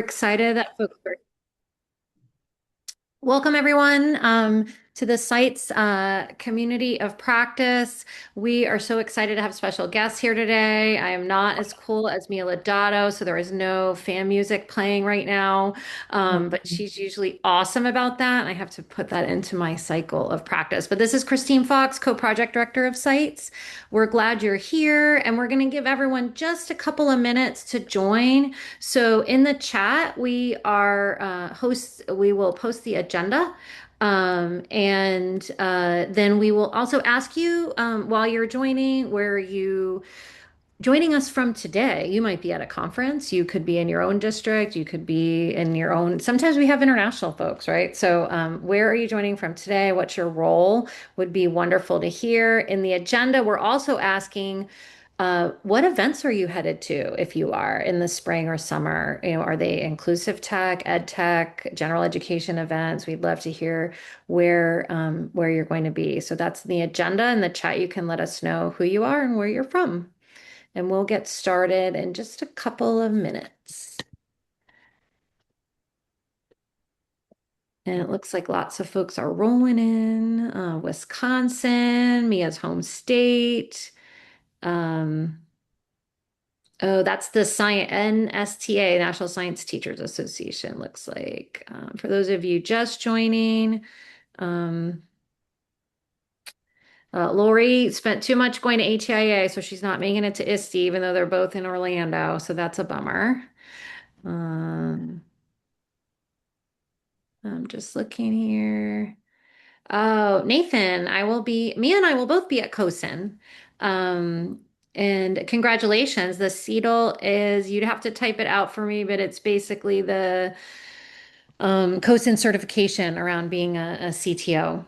Excited that folks are. Welcome, everyone, to the CITES community of practice. We are so excited to have special guests here today. I am not as cool as Mia Lodato, so there is no fan music playing right now, but she's usually awesome about that. And I have to put that into my cycle of practice. But this is Christine Fox, co-project director of CITES. We're glad you're here, and we're going to give everyone just a couple of minutes to join. So in the chat, we are hosts. We will post the agenda, and then we will also ask you while you're joining where you joining us from today. You might be at a conference. You could be in your own district. You could be in your own. Sometimes we have international folks, right? So where are you joining from today? What's your role? Would be wonderful to hear. In the agenda, we're also asking. What events are you headed to if you are in the spring or summer? Are they inclusive tech, ed tech, general education events? We'd love to hear where you're going to be. So that's the agenda. In the chat, you can let us know who you are and where you're from. And we'll get started in just a couple of minutes. And it looks like lots of folks are rolling in. Wisconsin, Mia's home state. Um, Oh, that's the science NSTA, National Science Teachers Association, looks like. For those of you just joining, um, Lori spent too much going to ATIA, so she's not making it to ISTE, even though they're both in Orlando. So that's a bummer. Um, I'm just looking here. Oh, Nathan, Mia and I will both be at COSIN. Um, and congratulations. The CETL is, you'd have to type it out for me, but it's basically the COSIN certification around being a CTO.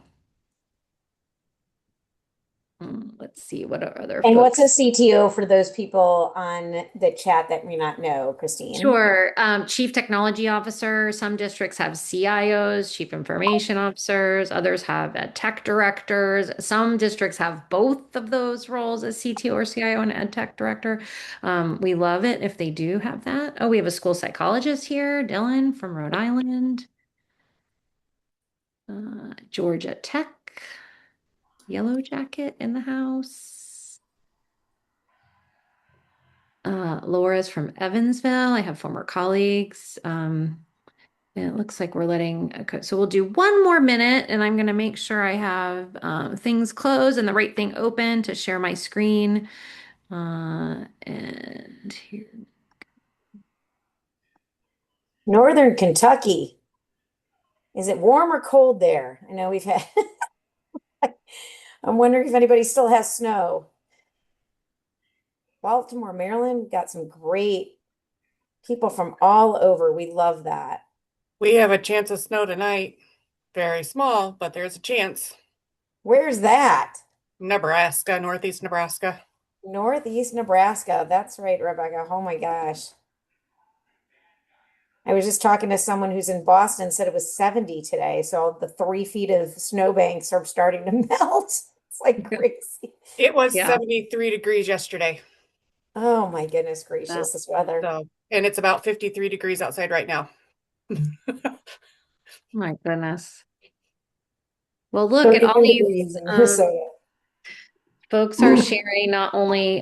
Let's see, what are other And what's a folks? CTO for those people on the chat that may not know, Christine? Sure. Chief Technology Officer. Some districts have CIOs, Chief Information Officers. Others have ed tech directors. Some districts have both of those roles as CTO or CIO and ed tech director. We love it if they do have that. Oh, we have a school psychologist here, Dylan from Rhode Island. Georgia Tech, Yellow Jacket in the house. Laura's from Evansville. I have former colleagues. And it looks like we're letting, okay, so we'll do one more minute and I'm going to make sure I have things closed and the right thing open to share my screen. And here, Northern Kentucky. Is it warm or cold there? I know we've had, I'm wondering if anybody still has snow. Baltimore, Maryland, got some great people from all over. We love that. We have a chance of snow tonight. Very small, but there's a chance. Where's that? Nebraska, northeast Nebraska. Northeast Nebraska. That's right, Rebecca. Oh my gosh. I was just talking to someone who's in Boston, said it was 70 today. So the 3 feet of snowbanks are starting to melt. It's like crazy. It was yeah, 73 degrees yesterday. Oh my goodness that, gracious, this weather. And it's about 53 degrees outside right now. my goodness. Well, look at all 33 degrees these in Minnesota. folks are sharing not only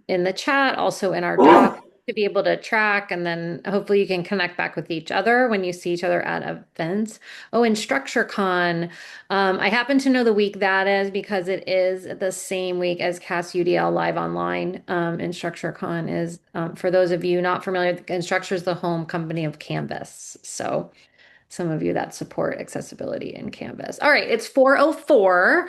in the chat, also in our doc to be able to track, and then hopefully you can connect back with each other when you see each other at events. Oh, and StructureCon. I happen to know the week that is because it is the same week as CAS UDL Live Online. And StructureCon is, for those of you not familiar, Instructure is the home company of Canvas. So some of you that support accessibility in Canvas. All right, it's 4:04.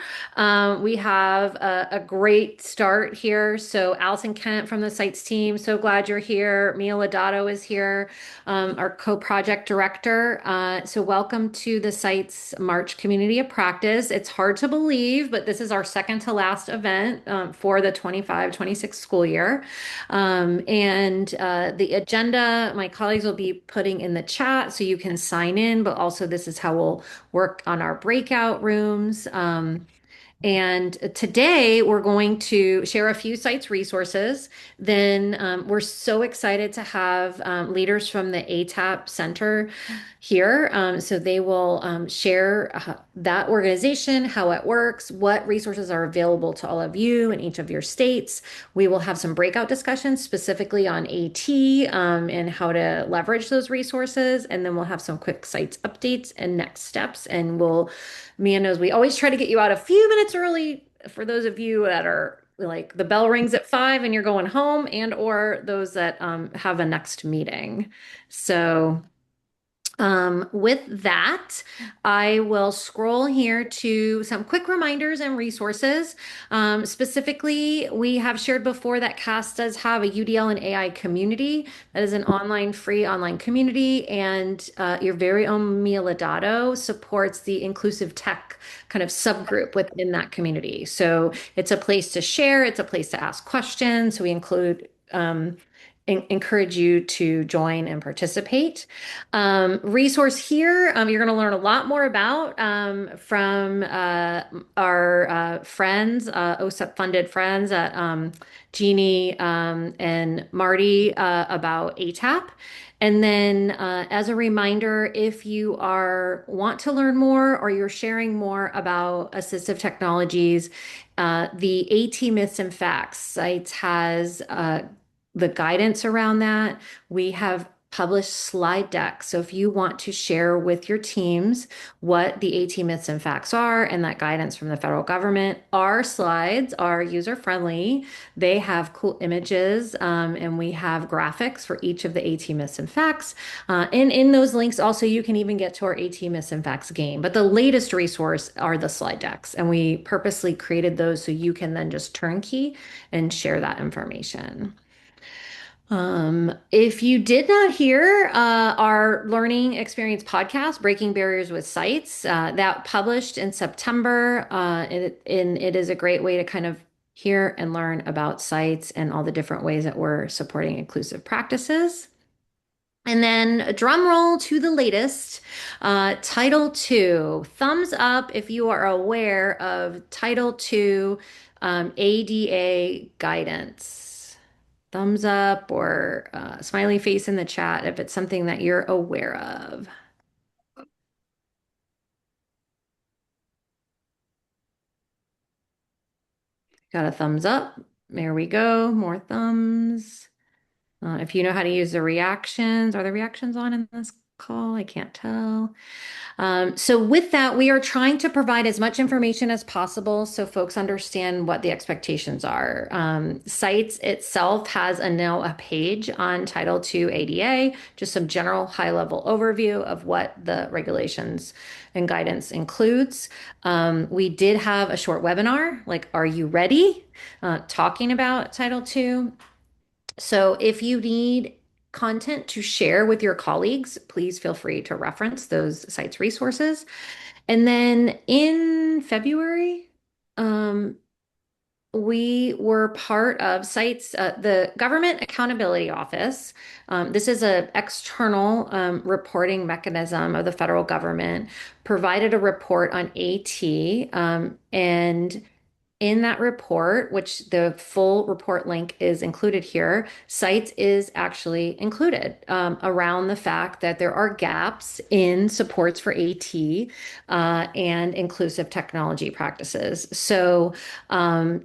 We have a great start here. So Allison Kent from the CITES team, so glad you're here. Mia Lodato is here, our co-project director. So welcome to the CITES March Community of Practice. It's hard to believe, but this is our second to last event for the 25-26 school year. And the agenda, my colleagues will be putting in the chat so you can sign in, but also this is how we'll work on our breakout rooms. And today we're going to share a few sites resources. Then we're so excited to have leaders from the ATAP Center here. So they will share that organization, how it works, what resources are available to all of you in each of your states. We will have some breakout discussions specifically on AT and how to leverage those resources. And then we'll have some quick sites updates and next steps. And Mia knows we always try to get you out a few minutes early for those of you that are like the bell rings at 5 and you're going home and or those that have a next meeting. So with that, I will scroll here to some quick reminders and resources. Specifically, we have shared before that CAS does have a UDL and AI community. That is an online, free online community, and your very own Mia Lodato supports the inclusive tech kind of subgroup within that community. So it's a place to share, it's a place to ask questions. So we include encourage you to join and participate. Resource here, you're going to learn a lot more about from our friends, OSEP funded friends at Jeannie and Marty about ATAP. And then, as a reminder, if you want to learn more or you're sharing more about assistive technologies, the AT Myths and Facts sites has the guidance around that. We have published slide decks. So if you want to share with your teams what the AT myths and facts are and that guidance from the federal government, our slides are user friendly. They have cool images and we have graphics for each of the AT myths and facts. And in those links, also, you can even get to our AT myths and facts game. But the latest resource are the slide decks. And we purposely created those so you can then just turnkey and share that information. If you did not hear our learning experience podcast, Breaking Barriers with Sites, that published in September, and it is a great way to kind of hear and learn about sites and all the different ways that we're supporting inclusive practices. And then a drum roll to the latest, Title II. Thumbs up if you are aware of Title II ADA guidance. Thumbs up or smiley face in the chat if it's something that you're aware of. Got a thumbs up. There we go. More thumbs. If you know how to use the reactions, are the reactions on in this call? I can't tell. So with that, we are trying to provide as much information as possible so folks understand what the expectations are. CITES itself has now a page on Title II ADA, just some general high-level overview of what the regulations and guidance includes. We did have a short webinar, like, Are You Ready? Talking about Title II. So if you need content to share with your colleagues, please feel free to reference those sites resources. And then in February, we were part of CITES, the Government Accountability Office. This is an external reporting mechanism of the federal government, provided a report on AT, and in that report, which the full report link is included here, CITES is actually included around the fact that there are gaps in supports for AT and inclusive technology practices. So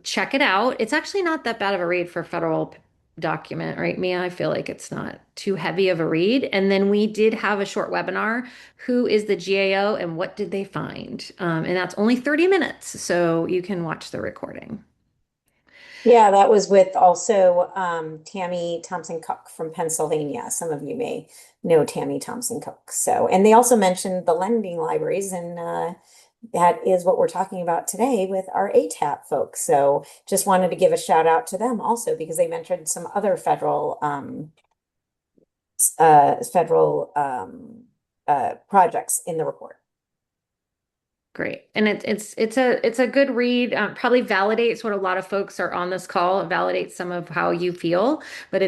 check it out. It's actually not that bad of a read for federal document, right, Mia? I feel like it's not too heavy of a read. And then we did have a short webinar. Who is the GAO and what did they find? And that's only 30 minutes, so you can watch the recording. Yeah, that was with also Tammy Thompson Cook from Pennsylvania. Some of you may know Tammy Thompson Cook. So, and they also mentioned the lending libraries, and that is what we're talking about today with our ATAP folks. So, just wanted to give a shout out to them also because they mentioned some other federal projects in the report. Great. And it's a good read. Probably validates what a lot of folks are on this call. It validates some of how you feel, but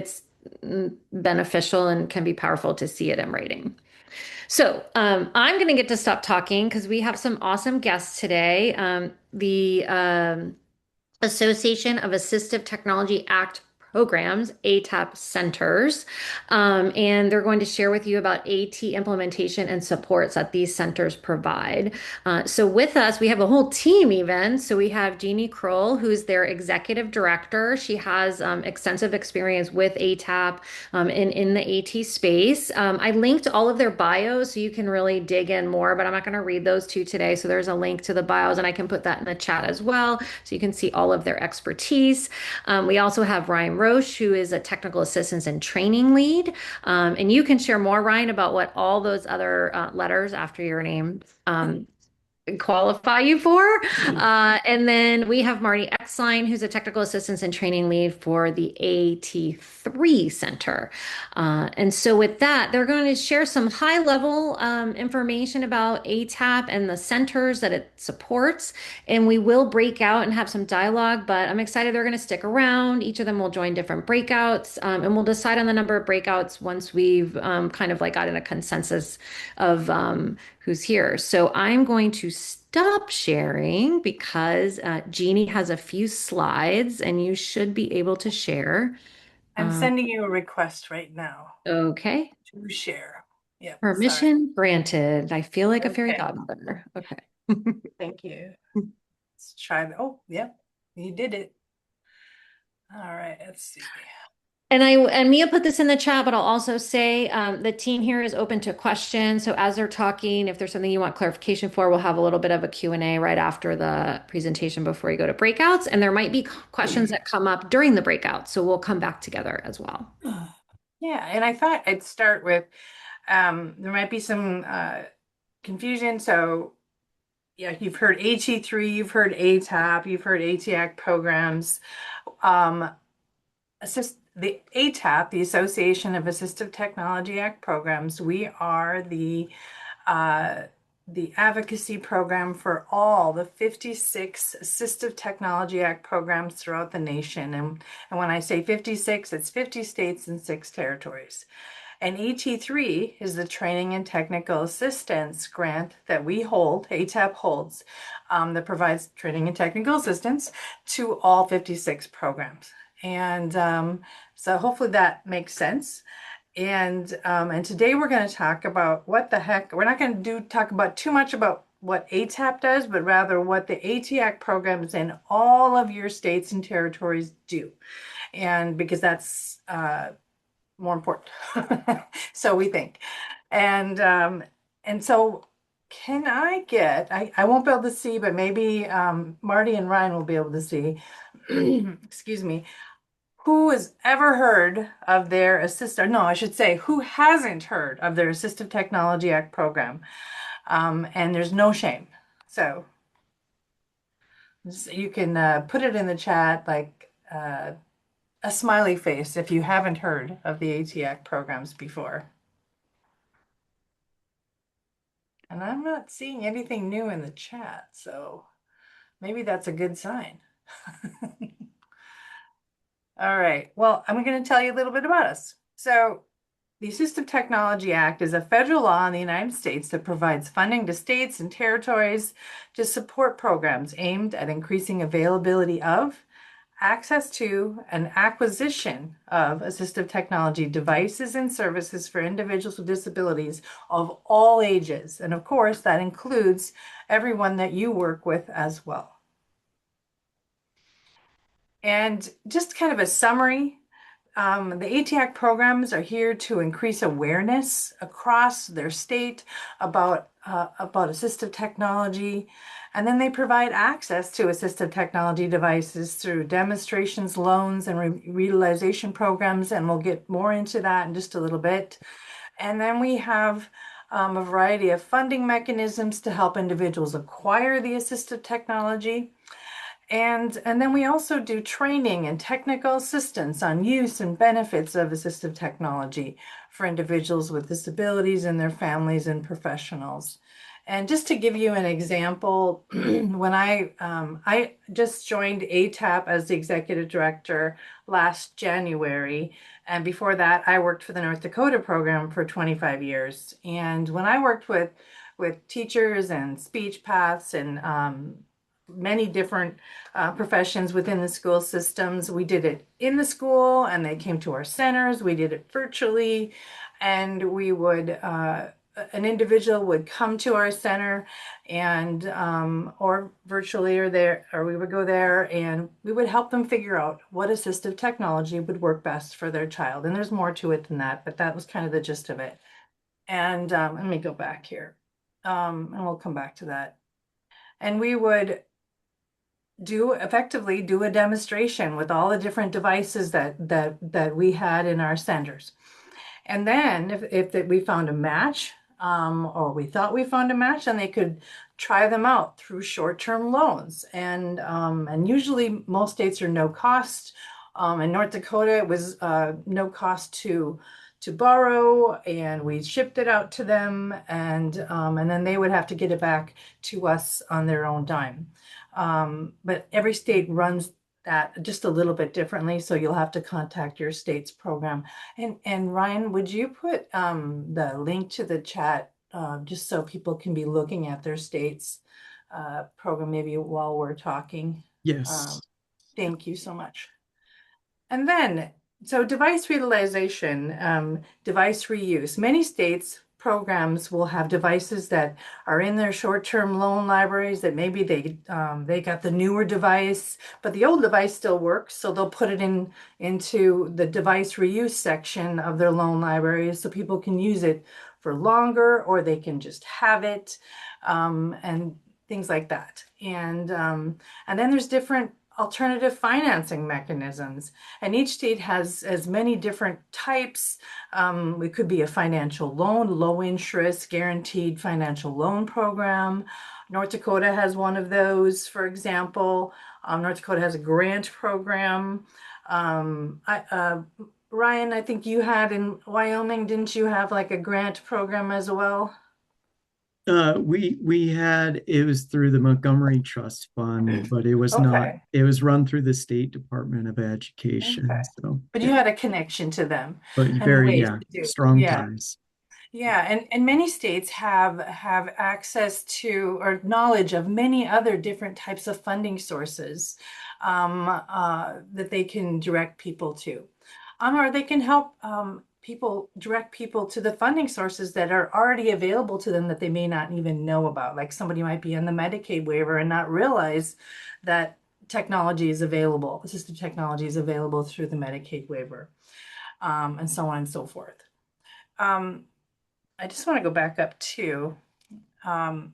beneficial and can be powerful to see it in writing. So I'm going to get to stop talking because we have some awesome guests today. The Association of Assistive Technology Act Programs, ATAP centers, and they're going to share with you about AT implementation and supports that these centers provide. So with us, we have a whole team even. So we have Jeannie Kroll, who's their executive director. She has extensive experience with ATAP in the AT space. I linked all of their bios so you can really dig in more, but I'm not going to read those two today. So there's a link to the bios, and I can put that in the chat as well so you can see all of their expertise. We also have Ryan Roche, who is a technical assistance and training lead. And you can share more, Ryan, about what all those other letters after your name qualify you for. And then we have Marty Exline, who's a technical assistance and training lead for the AT3 Center. And so with that, they're going to share some high level information about ATAP and the centers that it supports. And we will break out and have some dialogue, but I'm excited they're going to stick around. Each of them will join different breakouts, and we'll decide on the number of breakouts once we've kind of like gotten a consensus of who's here. So I'm going to stop sharing because Jeannie has a few slides and you should be able to share. I'm sending you a request right now Okay. to share. Yep, sorry. Permission granted. I feel like a fairy Okay, godmother. Okay. thank you. Let's try that. Oh, yep, you did it. All right, let's see. And Mia put this in the chat, but I'll also say the team here is open to questions. So as they're talking, if there's something you want clarification for, we'll have a little bit of a Q&A right after the presentation before you go to breakouts. And there might be questions that come up during the breakouts. So we'll come back together as well. Yeah, and I thought I'd start with there might be some confusion. So yeah, you've heard HE3, you've heard ATAP, you've heard ATAC programs. The ATAP, the Association of Assistive Technology Act Programs, we are the advocacy program for all the 56 Assistive Technology Act programs throughout the nation. And when I say 56, it's 50 states and 6 territories. And ET3 is the Training and Technical Assistance grant that we hold, ATAP holds, that provides training and technical assistance to all 56 programs. And so hopefully that makes sense. And today we're going to talk about what the heck, we're not going to talk about too much about what ATAP does, but rather what the ATAC programs in all of your states and territories do. And because that's more important. So we think. And so can I get, I won't be able to see, but maybe Marty and Ryan will be able to see, excuse me, who has ever heard of their assistive, no, I should say, who hasn't heard of their Assistive Technology Act program? And there's no shame. So you can put it in the chat, like a smiley face if you haven't heard of the ATAC programs before. And I'm not seeing anything new in the chat, so maybe that's a good sign. All right, well, I'm going to tell you a little bit about us. So the Assistive Technology Act is a federal law in the United States that provides funding to states and territories to support programs aimed at increasing availability of, access to, and acquisition of assistive technology devices and services for individuals with disabilities of all ages. And of course, that includes everyone that you work with as well. And just kind of a summary, the ATAC programs are here to increase awareness across their state about assistive technology. And then they provide access to assistive technology devices through demonstrations, loans, and reutilization programs. And we'll get more into that in just a little bit. And then we have a variety of funding mechanisms to help individuals acquire the assistive technology. And then we also do training and technical assistance on use and benefits of assistive technology for individuals with disabilities and their families and professionals. And just to give you an example, when I just joined ATAP as the executive director last January, and before that, I worked for the North Dakota program for 25 years. And when I worked with teachers and speech paths and many different professions within the school systems, we did it in the school, and they came to our centers. We did it virtually, and we would. An individual would come to our center and or virtually or there or we would go there and we would help them figure out what assistive technology would work best for their child. And there's more to it than that, but that was kind of the gist of it. And let me go back here, and we'll come back to that. And we would effectively do a demonstration with all the different devices that we had in our centers. And then if we found a match, or we thought we found a match, then they could try them out through short-term loans. And usually most states are no cost. In North Dakota, it was no cost to borrow, and we shipped it out to them, and then they would have to get it back to us on their own dime. But every state runs that just a little bit differently, so you'll have to contact your state's program. And Ryan, would you put the link to the chat just so people can be looking at their state's program maybe while we're talking? Um, Yes. thank you so much. And then, so device utilization, device reuse. Many states programs will have devices that are in their short-term loan libraries that maybe they got the newer device, but the old device still works, so they'll put it into the device reuse section of their loan libraries so people can use it for longer, or they can just have it, and things like that. And then there's different alternative financing mechanisms, and each state has as many different types. It could be a financial loan, low interest, guaranteed financial loan program. North Dakota has one of those, for example. North Dakota has a grant program. Ryan, I think you had in Wyoming, didn't you have like a grant program as well? We had it was through the Montgomery Trust Fund, but it was not. Okay, It was run through the State Department of Education. okay. So But you yeah, had a connection to them but and very ways yeah, to do it. strong Yeah. ties. Yeah, and many states have access to or knowledge of many other different types of funding sources that they can direct people to, or they can help people direct people to the funding sources that are already available to them that they may not even know about. Like somebody might be on the Medicaid waiver and not realize that technology is available, assistive technology is available through the Medicaid waiver, and so on and so forth. Um, I just want to go back up to, um,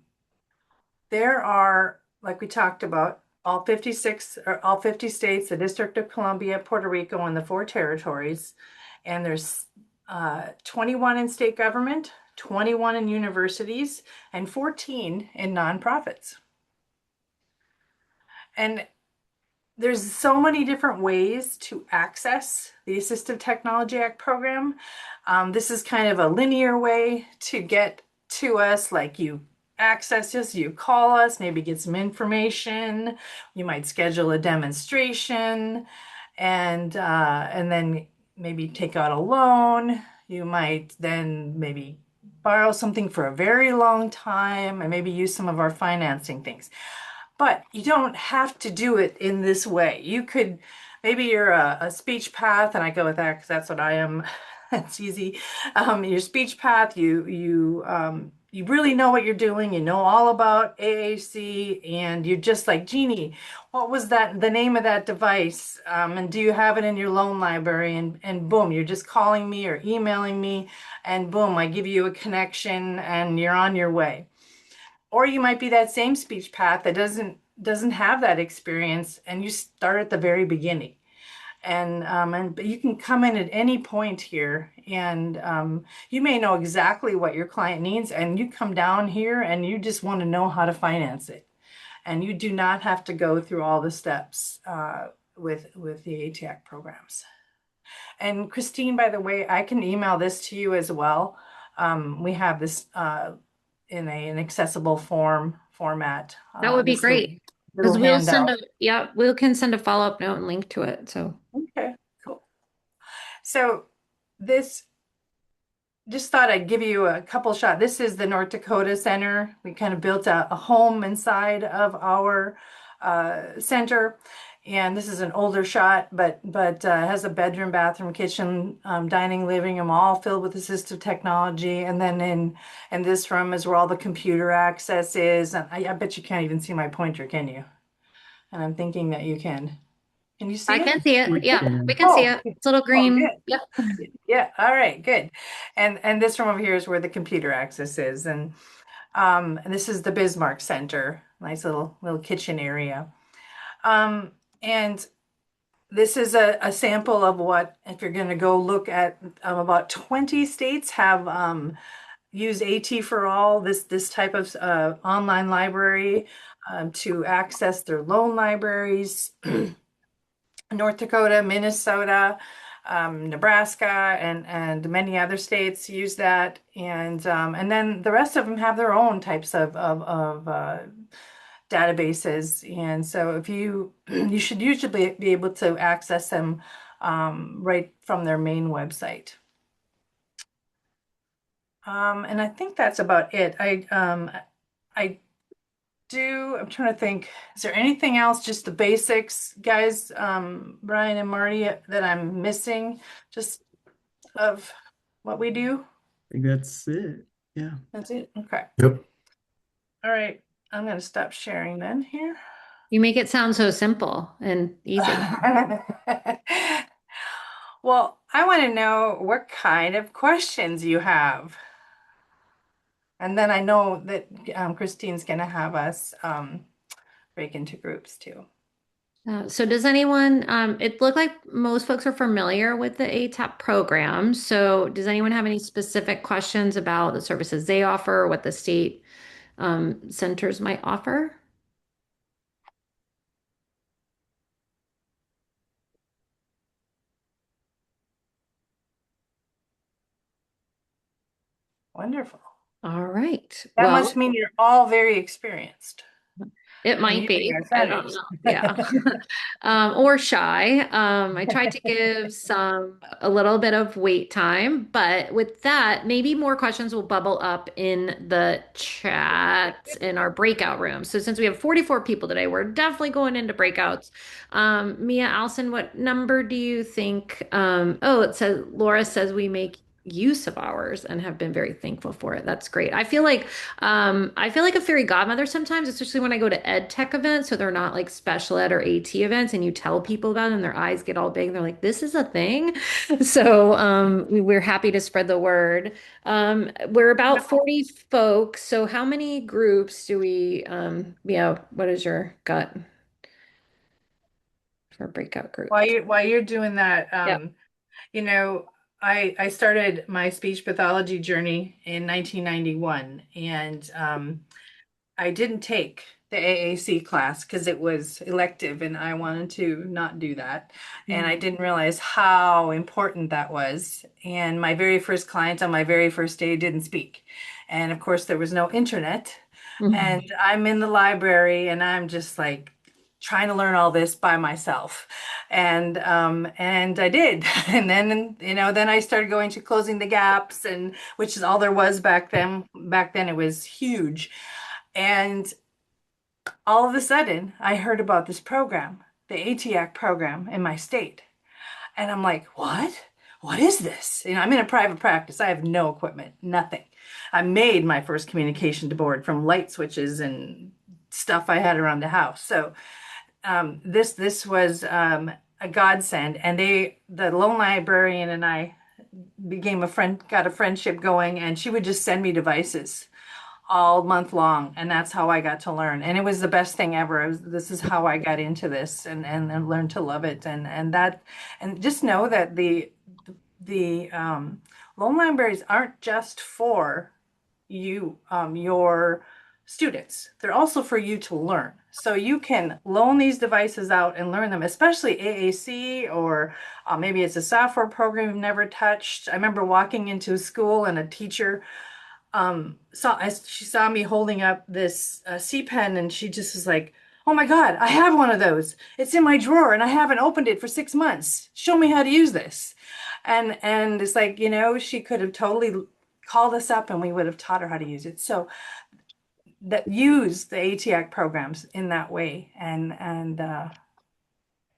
there are, like we talked about, all 56 or all 50 states, the District of Columbia, Puerto Rico, and the four territories. And there's 21 in state government, 21 in universities, and 14 in nonprofits. And there's so many different ways to access the Assistive Technology Act program. This is kind of a linear way to get to us, like you access us, you call us, maybe get some information. You might schedule a demonstration, and then maybe take out a loan. You might then maybe borrow something for a very long time and maybe use some of our financing things. But you don't have to do it in this way. You could, maybe you're a speech path, and I go with that because that's what I am. That's easy. Your speech path, you really know what you're doing. You know all about AAC, and you're just like, Jeannie, what was that, the name of that device? And do you have it in your loan library? And boom, you're just calling me or emailing me, and boom, I give you a connection, and you're on your way. Or you might be that same speech path that doesn't have that experience, and you start at the very beginning. And but you can come in at any point here, and you may know exactly what your client needs, and you come down here and you just want to know how to finance it, and you do not have to go through all the steps with the ATAC programs. And Christine, by the way, I can email this to you as well. We have this an accessible format. That would be This little great little because we'll send handout. a, yeah, we can send a follow-up note and link to it. So Okay, cool. So this just thought I'd give you a couple shot. This is the North Dakota Center. We kind of built a home inside of our center. And this is an older shot, but has a bedroom, bathroom, kitchen, dining, living room, all filled with assistive technology. And then in this room is where all the computer access is. And I bet you can't even see my pointer, can you? And I'm thinking that you can. Can you I see it? can see it. We Yeah, we can. can see Oh, it. It's a little oh, green. good. Yep. Yeah, all right, good. And this room over here is where the computer access is. And this is the Bismarck Center, nice little kitchen area. And this is a sample of what, if you're going to go look at, about 20 states have used AT for All, this type of online library to access their loan libraries. North Dakota, Minnesota, Nebraska, and many other states use that, and then the rest of them have their own types of databases. And so if you you should usually be able to access them right from their main website. And I think that's about it. I I'm trying to think, is there anything else, just the basics, guys, Brian and Marty, that I'm missing just of what we do? I think that's it. Yeah. That's it? Okay. Yep. All right. I'm going to stop sharing then here. You make it sound so simple and easy. Well, I want to know what kind of questions you have. And then I know that Christine's going to have us break into groups too. So does anyone, it looked like most folks are familiar with the ATAP program. So does anyone have any specific questions about the services they offer or what the state centers might offer? Wonderful. All right. That Well, must mean you're all very experienced. it And might using be. our I don't centers. know. Yeah. Or shy. I tried to give some a little bit of wait time, but with that, maybe more questions will bubble up in the chat in our breakout room. So since we have 44 people today, we're definitely going into breakouts. Mia, Allison, what number do you think? Oh, it says Laura says we make use of ours and have been very thankful for it. That's great. I feel like a fairy godmother sometimes, especially when I go to ed tech events. So they're not like special ed or AT events, and you tell people about it and their eyes get all big and they're like, this is a thing. So we're happy to spread the word. We're about 40 folks. So how many groups do we, yeah, what is your gut for breakout While groups? you're doing that, Yeah. you know, I started my speech pathology journey in 1991, and I didn't take the AAC class because it was elective and I wanted to not do that. And I didn't realize how important that was. And my very first client on my very first day didn't speak. And of course, there was no internet. And Mhm. I'm in the library and I'm just like trying to learn all this by myself. And I did. And then, then I started going to closing the gaps, and which is all there was back then. Back then it was huge. And all of a sudden, I heard about this program, the ATAC program in my state. And I'm like, what? What is this? I'm in a private practice. I have no equipment, nothing. I made my first communication board from light switches and stuff I had around the house. So this was a godsend. And the loan librarian and I became a friend, got a friendship going, and she would just send me devices all month long, and that's how I got to learn. And it was the best thing ever. This is how I got into this and learned to love it. And just know that the loan libraries aren't just for you, your students. They're also for you to learn. So you can loan these devices out and learn them, especially AAC, or maybe it's a software program you've never touched. I remember walking into a school and a teacher she saw me holding up this C pen, and she just was like, "Oh my God, I have one of those. It's in my drawer, and I haven't opened it for 6 months. Show me how to use this." And it's like, she could have totally called us up, and we would have taught her how to use it. So that use the ATAC programs in that way, and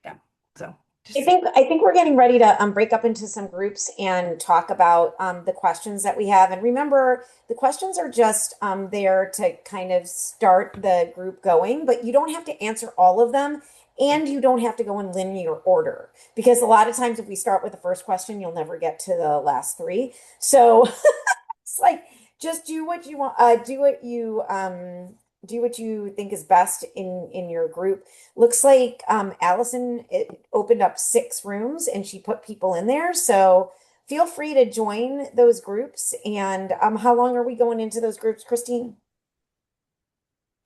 yeah, so I just think I think we're getting ready to break up into some groups and talk about the questions that we have. And remember, the questions are just there to kind of start the group going, but you don't have to answer all of them, and you don't have to go in linear order because a lot of times if we start with the first question, you'll never get to the last three. So it's like just do what you want, do what you think is best in your group. Looks like Allison opened up 6 rooms and she put people in there. So feel free to join those groups. And how long are we going into those groups, Christine?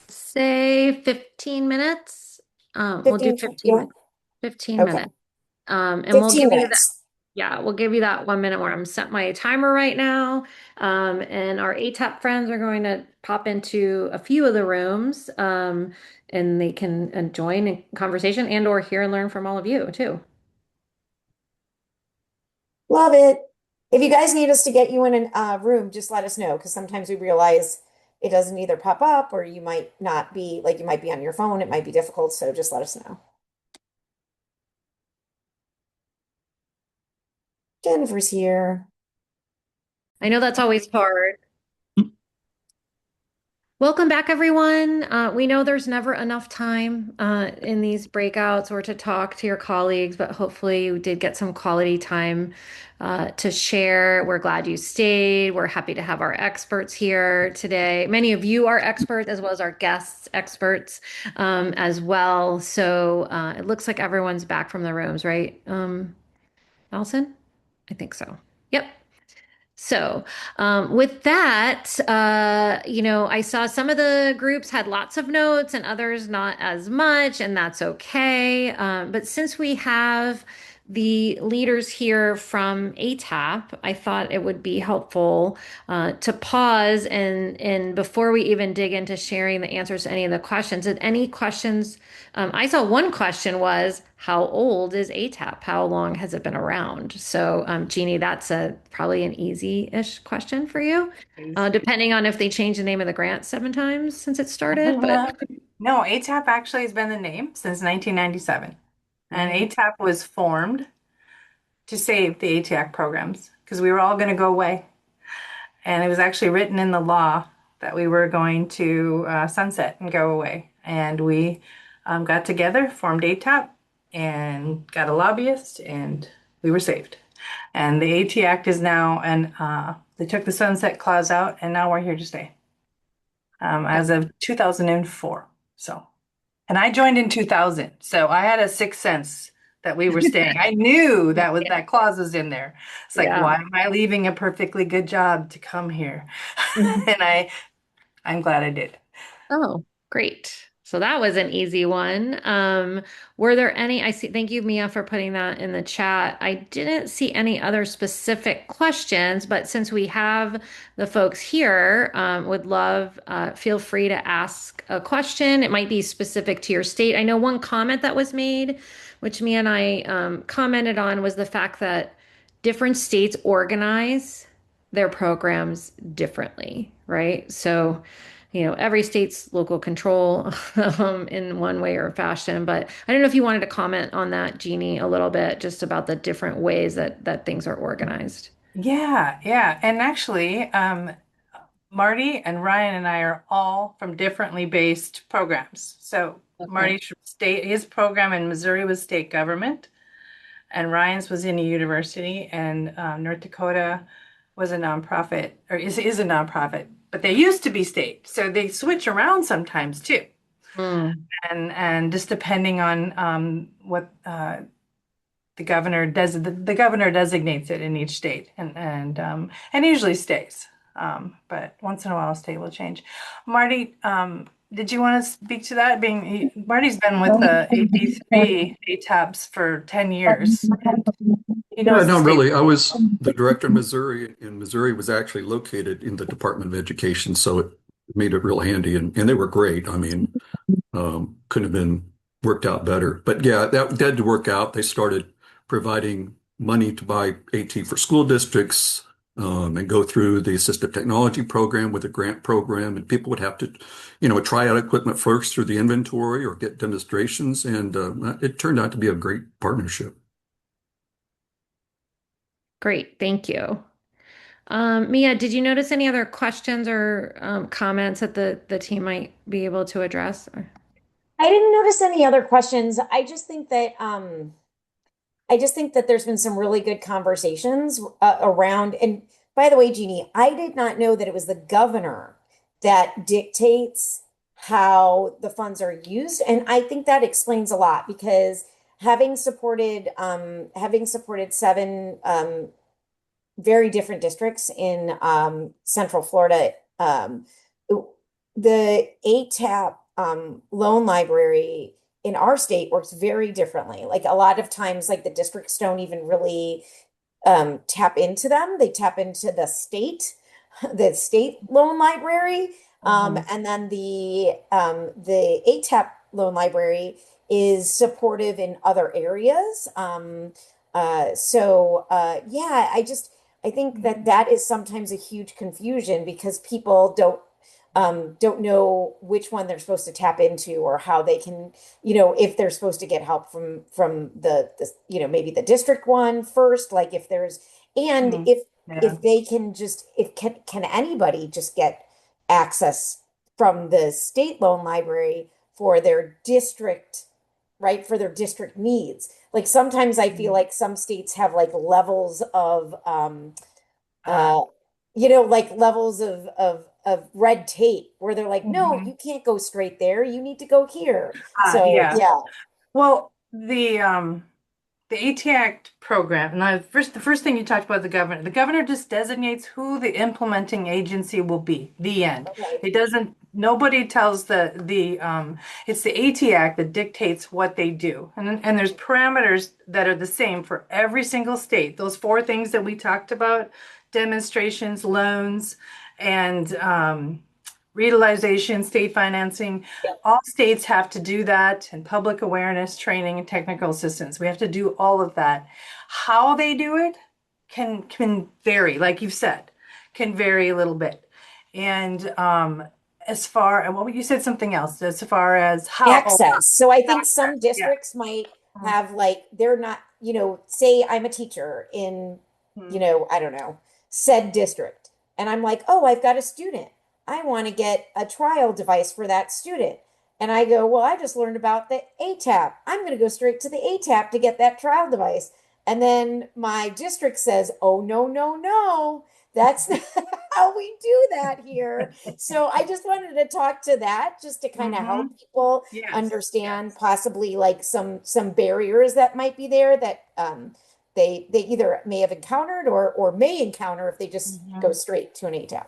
Say 15 minutes. We'll do 15, 15 yeah. minutes. 15 Okay. minutes. And we'll 15 give you that. minutes. Yeah, we'll give you that 1 minute where I'm set my timer right now. And our ATAP friends are going to pop into a few of the rooms, and they can join in conversation and or hear and learn from all of you too. Love it. If you guys need us to get you in a room, just let us know because sometimes we realize it doesn't either pop up or you might not be like you might be on your phone. It might be difficult. So just let us know. Jennifer's here. I know that's always hard. Welcome back, everyone. We know there's never enough time in these breakouts or to talk to your colleagues, but hopefully you did get some quality time to share. We're glad you stayed. We're happy to have our experts here today. Many of you are experts, as well as our guests experts as well. So it looks like everyone's back from the rooms, right, Allison? I think so. Yep. So, with that, I saw some of the groups had lots of notes and others not as much, and that's okay. But since we have the leaders here from ATAP, I thought it would be helpful to pause and before we even dig into sharing the answers to any of the questions, did any questions? I saw one question was, how old is ATAP? How long has it been around? So, Jeannie, that's probably an easy-ish question for you, depending on if they changed the name of the grant 7 times since it started. But no, ATAP actually has been the name since 1997. And Mm. ATAP was formed to save the ATAC programs because we were all going to go away. And it was actually written in the law that we were going to sunset and go away. And we got together, formed ATAP, and got a lobbyist, and we were saved. And the AT Act is now, and they took the sunset clause out, and now we're here to stay as of 2004. So, and I joined in 2000, so I had a sixth sense that we were staying. I knew that clause was in there. It's like, yeah. why am I leaving a perfectly good job to come here? And I'm glad I did. Oh, great. So that was an easy one. Were there any, I see, thank you, Mia, for putting that in the chat. I didn't see any other specific questions, but since we have the folks here, would love, feel free to ask a question. It might be specific to your state. I know one comment that was made, which Mia and I commented on, was the fact that different states organize their programs differently, right? So, every state's local control in one way or fashion. But I don't know if you wanted to comment on that, Jeannie, a little bit, just about the different ways that things are organized. Yeah, yeah. And actually, Marty and Ryan and I are all from differently based programs. So Okay. Marty's from state, his program in Missouri was state government, and Ryan's was in a university, and North Dakota was a nonprofit, or is a nonprofit, but they used to be state. So they switch around sometimes too. Mm, And just depending on what the governor designates it in each state, and usually stays. But once in a while, a state will change. Marty, did you want to speak to that? Marty's been with the AP3 ATABs for 10 years, and he Yeah, knows the no, state. really. I was the director of Missouri, and Missouri was actually located in the Department of Education, so it made it real handy, and they were great. I mean, couldn't have been worked out better. But yeah, that had to work out. They started providing money to buy AT for school districts, and go through the assistive technology program with a grant program, and people would have to, try out equipment first through the inventory or get demonstrations, and it turned out to be a great partnership. Great, thank you. Mia, did you notice any other questions or comments that the team might be able to address? I didn't notice any other questions. I just think that there's been some really good conversations around. And by the way, Jeannie, I did not know that it was the governor that dictates how the funds are used. And I think that explains a lot because having supported seven very different districts in Central Florida, the ATAP loan library in our state works very differently. Like a lot of times, like the districts don't even really tap into them. They tap into the state loan library, and then the ATAP loan library is supportive in other areas. Yeah, I think that that is sometimes a huge confusion because people don't know which one they're supposed to tap into or how they can, if they're supposed to get help from the maybe the district one first, like if there's, and Mhm. Yeah. if they can just, if can anybody just get access from the state loan library for their district, right, for their district needs. Like sometimes I feel like some states have like levels of Uh, uh like levels of red tape where they're like, no, mhm. you can't go straight there. You need to go here. So Yeah. yeah. Well, the AT Act program, now the first thing you talked about the governor. The governor just designates who the implementing agency will be. The end. Okay. It doesn't, nobody tells it's the AT Act that dictates what they do. And there's parameters that are the same for every single state. Those four things that we talked about, demonstrations, loans, and reutilization, state financing. Yep. All states have to do that, and public awareness, training, and technical assistance. We have to do all of that. How they do it can vary, like you've said, can vary a little bit. And well, you said something else as far as how, Access. So I think access. some Yeah. districts might have like they're not, say I'm a teacher in, Mhm. I don't know, said district. And I'm like, oh, I've got a student. I want to get a trial device for that student. And I go, well, I just learned about the ATAP. I'm going to go straight to the ATAP to get that trial device. And then my district says, oh, no, no, no. That's not how we do that here. So I just wanted to talk to that just to kind of Mhm. help people Yes. understand possibly like some barriers that might be there that they either may have encountered or may encounter if they just go Mhm. straight to an ATAP.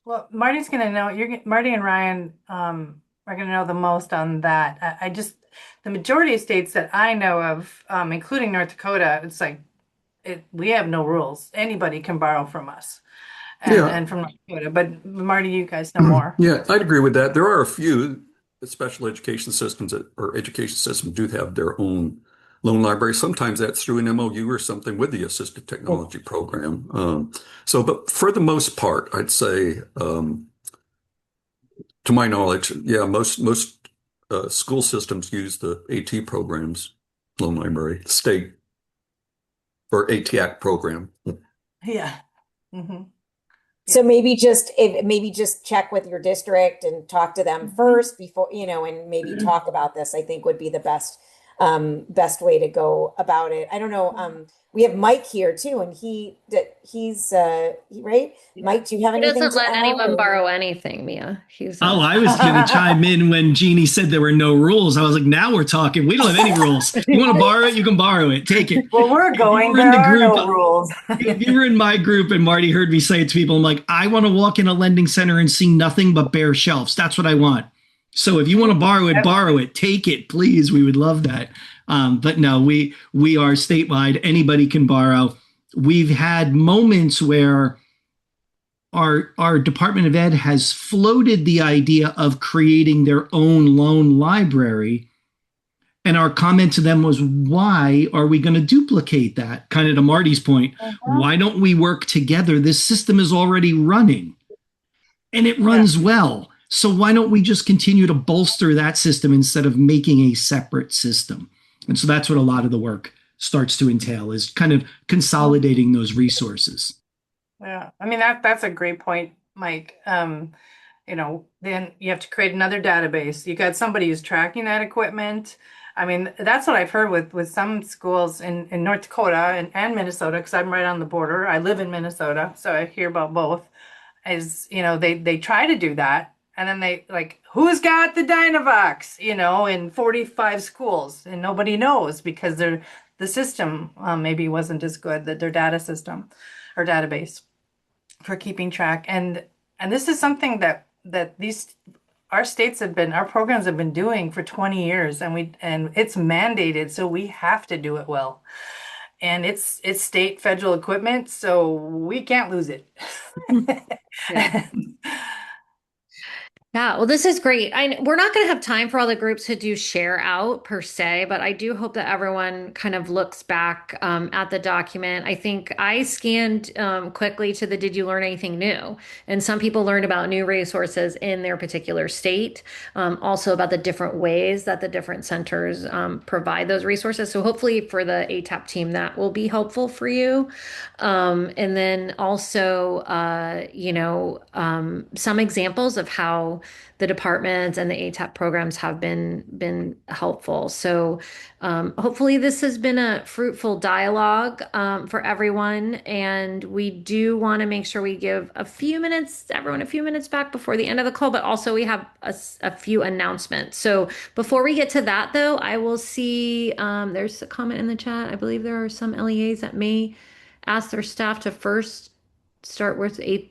Well, Marty's gonna know. Marty and Ryan are gonna know the most on that. I just the majority of states that I know of, including North Dakota, it's like we have no rules. Anybody can borrow from us Yeah, and from North Dakota. But Marty, you guys know more. yeah, I'd agree with that. There are a few special education systems or education systems do have their own loan library. Sometimes that's through an MOU or something with the assistive technology program. But for the most part, I'd say, to my knowledge, yeah, most school systems use the AT programs, loan library, state or ATAC program. Yeah. Hmm. So Yes. maybe just check with your district and talk to them Hmm. first before, and maybe talk about this, I think would be the best way to go about it. I don't know. We have Mike here too, and right? Yeah. Mike, do you have He anything doesn't to let add anyone or? borrow anything, Mia. He's Oh, I was going to chime in when Jeannie said there were no rules. I was like, now we're talking. We don't have any rules. You want to borrow it? You can borrow it. Take it. Well, we're If you going. were in There the are group, no rules. if you were in my group and Marty heard me say it to people, I'm like, I want to walk in a lending center and see nothing but bare shelves. That's what I want. So if you want to borrow it, take it, please. We would love that. But no, we are statewide. Anybody can borrow. We've had moments where our Department of Ed has floated the idea of creating their own loan library. And our comment to them was, why are we going to duplicate that? Kind of to Marty's point, Mhm. why don't we work together? This system is already running and it Yeah. runs well. So why don't we just continue to bolster that system instead of making a separate system? And so that's what a lot of the work starts to entail, is kind of consolidating those resources. Yeah. I mean, that's a great point, Mike. Then you have to create another database. You got somebody who's tracking that equipment. I mean, that's what I've heard with some schools in North Dakota and Minnesota, because I'm right on the border. I live in Minnesota, so I hear about both. Is, they try to do that, and then they like, who's got the Dynavox, in 45 schools, and nobody knows because the system maybe wasn't as good, that their data system or database for keeping track. And this is something that these our programs have been doing for 20 years, and it's mandated, so we have to do it well. And it's state federal equipment, so we can't lose it. Yeah. Yeah, well, this is great. We're not going to have time for all the groups to do share out per se, but I do hope that everyone kind of looks back at the document. I think I scanned quickly to the Did You Learn Anything New? And some people learned about new resources in their particular state, also about the different ways that the different centers provide those resources. So hopefully for the ATAP team, that will be helpful for you. And then also, some examples of how the departments and the ATAP programs have been helpful. So hopefully this has been a fruitful dialogue for everyone. And we do want to make sure we give everyone a few minutes back before the end of the call, but also we have a few announcements. So before we get to that, though, I will see there's a comment in the chat. I believe there are some LEAs that may ask their staff to first start with the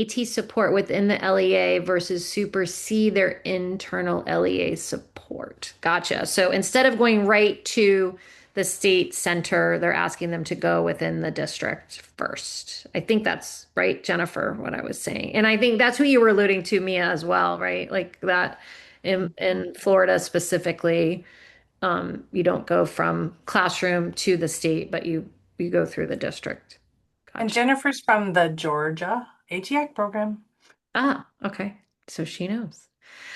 AT support within the LEA versus supersede their internal LEA support. Gotcha. So instead of going right to the state center, they're asking them to go within the district first. I think that's right, Jennifer, what I was saying. And I think that's what you were alluding to, Mia, as well, right? Like that in Florida specifically, you don't go from classroom to the state, but you go through the district. And Gotcha. Jennifer's from the Georgia ATAC program. Ah, okay. So she knows.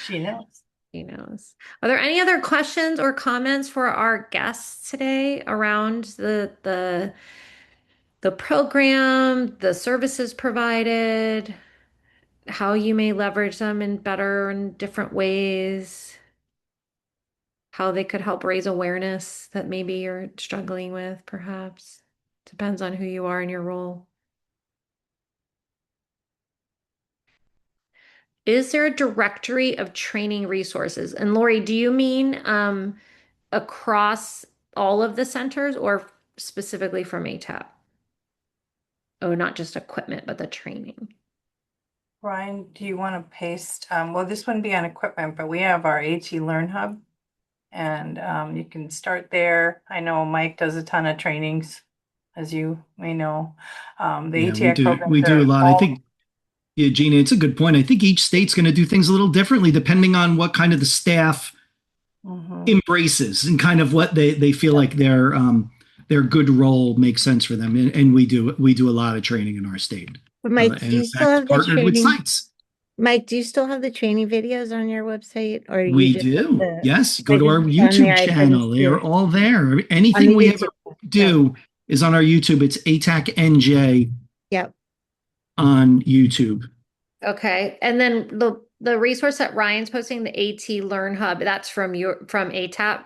She knows. She knows. Are there any other questions or comments for our guests today around the program, the services provided, how you may leverage them in better and different ways, how they could help raise awareness that maybe you're struggling with, perhaps? Depends on who you are in your role. Is there a directory of training resources? And Lori, do you mean across all of the centers or specifically from ATAP? Oh, not just equipment, but the training. Ryan, do you want to paste? Well, this wouldn't be on equipment, but we have our AT Learn Hub, and you can start there. I know Mike does a ton of trainings, as you may know. The Yeah, we ATAC do. programs We do a are lot. I all. think, yeah, Gina, it's a good point. I think each state's going to do things a little differently depending on what kind of the staff Mhm. embraces and kind of what they feel like their good role makes sense for them. And we do a lot of training in our state. But Mike, And do in you still fact, have the partnered with training? CITES. Mike, do you still have the training videos on your website, or you We just have do. the? Yes. Go I to our just on YouTube there. I couldn't channel. They see are it all there. on Anything the we ever YouTube. Yep. do is on our YouTube. It's ATAC NJ Yep. on YouTube. Okay. And then the resource that Ryan's posting, the AT Learn Hub, that's from ATAP,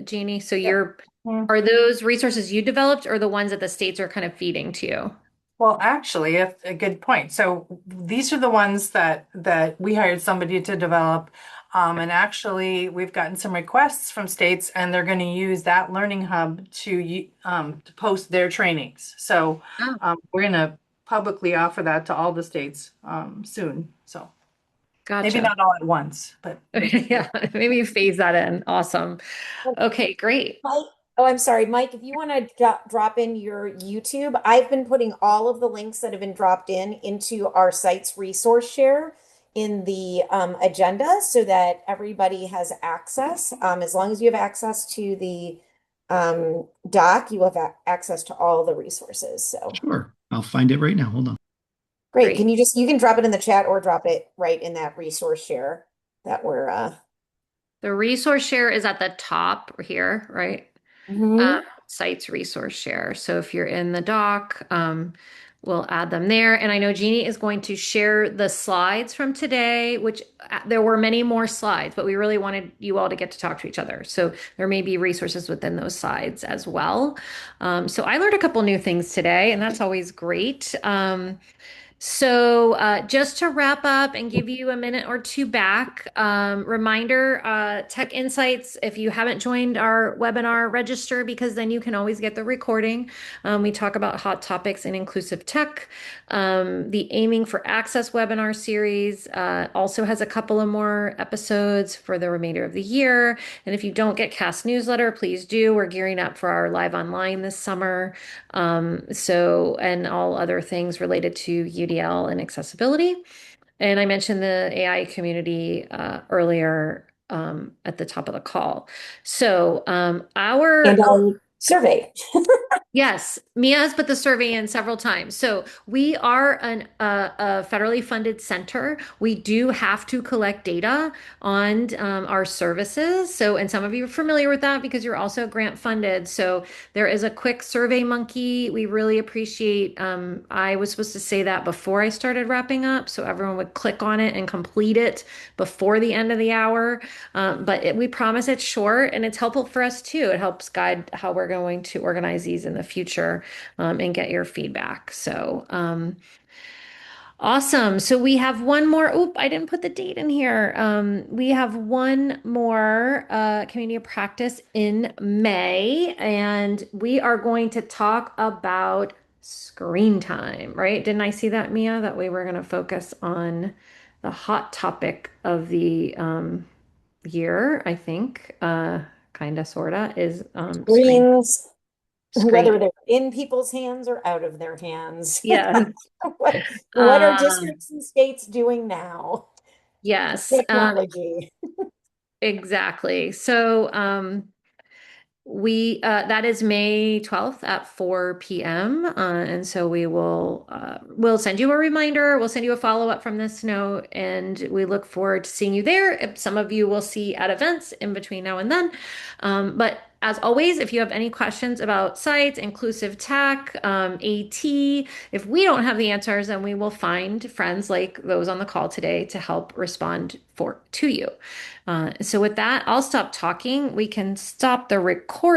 Jeannie. So Yep. are those resources you developed or the ones that the states are kind of feeding to you? Well, actually, a good point. So these are the ones that we hired somebody to develop. And actually, we've gotten some requests from states, and they're going to use that learning hub to post their trainings. So Oh, we're going to publicly offer that to all the states soon. So maybe Gotcha. not all at once, but Okay, yeah, maybe phase that in. Awesome. Okay, great. Mike, oh, I'm sorry, Mike, if you want to drop in your YouTube, I've been putting all of the links that have been dropped in into our site's resource share in the agenda so that everybody has access. As long as you have access to the doc, you have access to all the resources. So Sure. I'll find it right now. Hold on. great. Great. You can drop it in the chat or drop it right in that resource share that we're The resource share is at the top here, right? mhm. Sites resource share. So if you're in the doc, we'll add them there. And I know Jeannie is going to share the slides from today, which there were many more slides, but we really wanted you all to get to talk to each other. So there may be resources within those slides as well. So I learned a couple new things today, and that's always great. Just to wrap up and give you a minute or two back, reminder, Tech Insights, if you haven't joined our webinar, register because then you can always get the recording. We talk about hot topics in inclusive tech. The Aiming for Access webinar series also has a couple of more episodes for the remainder of the year. And if you don't get Cast newsletter, please do. We're gearing up for our live online this summer. And all other things related to UDL and accessibility. And I mentioned the AI community earlier at the top of the call. So And our survey. yes, Mia has put the survey in several times. So we are a federally funded center. We do have to collect data on our services. So, and some of you are familiar with that because you're also grant funded. So there is a quick survey monkey. We really appreciate, I was supposed to say that before I started wrapping up. So everyone would click on it and complete it before the end of the hour. We promise it's short and it's helpful for us too. It helps guide how we're going to organize these in the future and get your feedback. Awesome. So we have one more. Oop, I didn't put the date in here. We have one more community of practice in May, and we are going to talk about screen time, right? Didn't I see that, Mia? That we were going to focus on the hot topic of the year, I think, kind of, sort of, is Screens, screen. whether they're in people's hands or out of their hands. Yeah. What are Um, districts and states doing now? yes, Technology. exactly. That is May 12th at 4 p.m. And so we'll send you a reminder. We'll send you a follow-up from this note, and we look forward to seeing you there. If some of you will see at events in between now and then. But as always, if you have any questions about sites, inclusive tech, AT, if we don't have the answers, then we will find friends like those on the call today to help respond to you. So with that, I'll stop talking. We can stop the recording.